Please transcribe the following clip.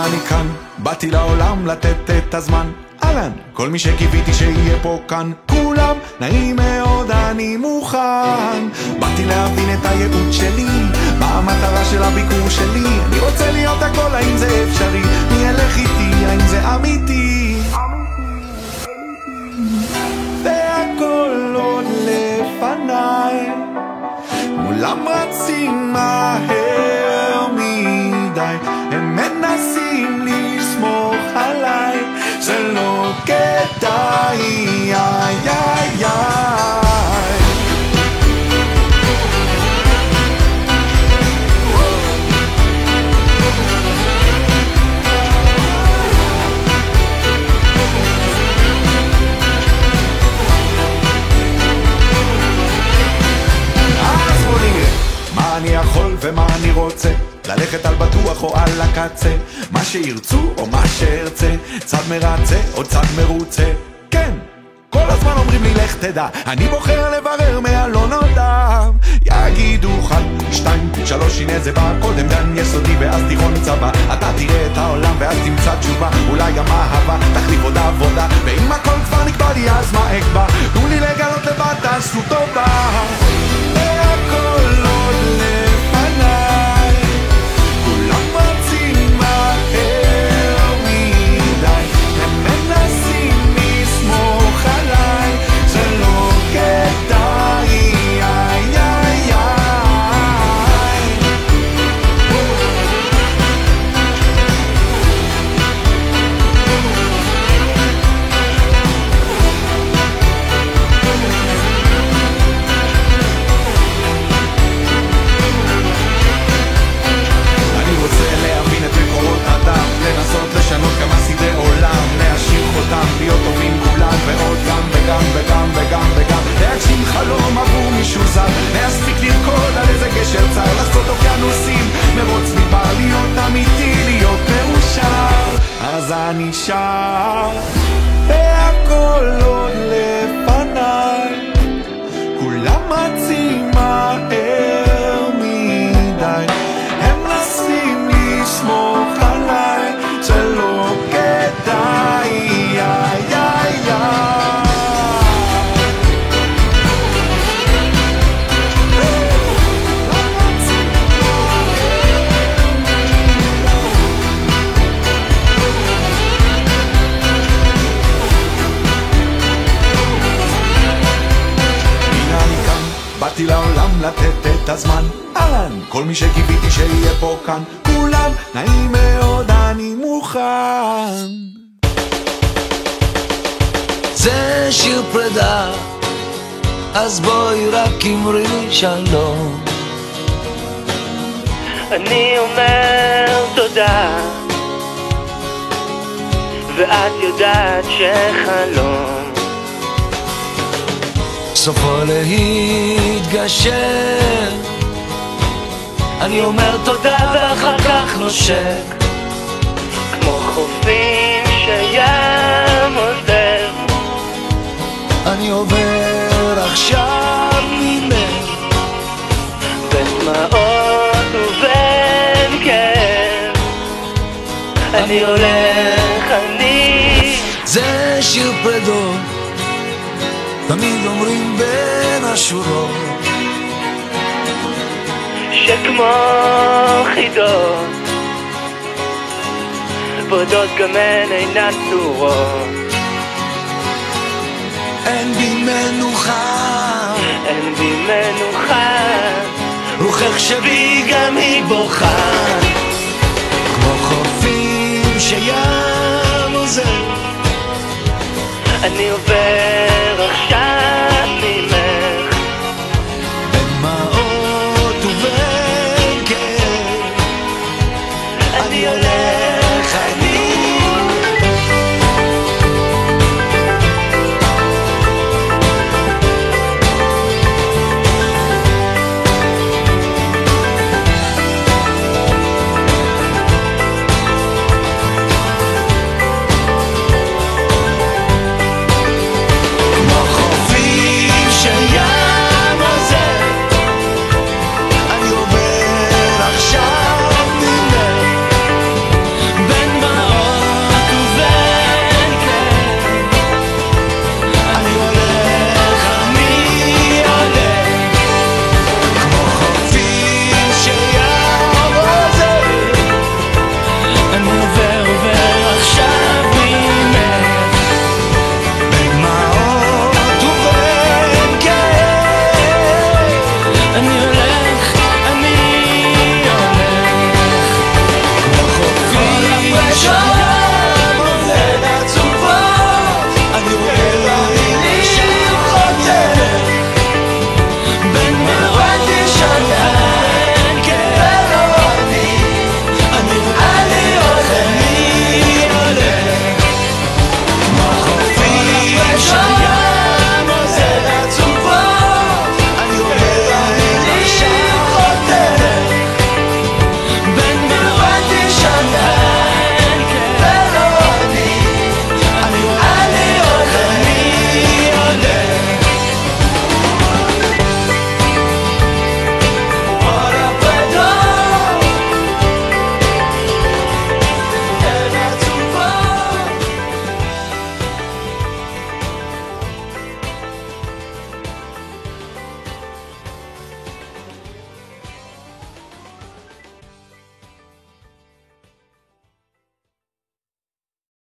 הנה אני כאן, באתי לעולם לתת את הזמן. אהלן, כל מי שקיוויתי שיהיה פה כאן, כולם נעים מאוד, אני מוכן. באתי להבין את הייעוד שלי, מה המטרה של הביקור שלי. אני רוצה להיות הכל, האם זה אפשרי? מי ילך איתי, האם זה אמיתי? והכל עוד לפניי, מולם רצים מהר מדי, הם מנסים לסמוך עליי, זה לא כדאי, איי איי איי. אז בוא נראה מה אני יכול ומה אני רוצה, ללכת על בטוח או על הקצה, מה שירצו או מה שארצה, צד מרצה או צד מרוצה. כן, כל הזמן אומרים לי לך תדע, אני בוחר לברר מהלא נודע. יגידו 1, 2, 3, הנה זה בא, קודם גן יסודי ואז תיכון צבא. אתה תראה את העולם ואז תמצא תשובה, אולי גם אהבה תחליף עוד עבודה. ואם הכל כבר נקבע לי אז מה אקבע, תנו לי לגלות לבד, תעשו טובה. והכל עוד לפניי, כולם רצים מהר מדי, הם מנסים לסמוך עליי, זה לא כדאי, איי איי איי. לנסות לשנות כמה סדרי עולם, להשאיר חותם, להיות טובים כולם, ועוד גם וגם וגם וגם וגם, להגשים חלום עבור מישהו זר, להספיק לרקוד על איזה גשר צר, לעשות אוקיינוסים, מרוץ מדבר, להיות אמיתי, להיות מאושר. אז אני שר, והכל עוד לפניי, כולם רצים מהר מדי, הם נסים לסמוך עליי, זה לא כדאי, איי איי איי. הנה אני כאן, באתי לעולם לתת את הזמן. אהלן, כל מי שקיוויתי שיהיה פה כאן, כולם נעים מאוד, אני מוכן. זה שיר פרידה, אז בואי רק אמרי שלום. אני אומר תודה, ואת יודעת שחלום סופו להתגשר. אני אומר תודה ואחר כך נושק, כמו חופים שים עוזר. אני עובר עכשיו ממך בין דמעות ובין כאב, אני הולך, אני. זה שיר פרדות, תמיד אומרים בין השורות, שכמו חידות בודות גם הן אינן צורות. אין בי מנוחה, אין בי מנוחה, רוחך שבי גם היא בוכה, כמו חופים שים עוזר. אני עובר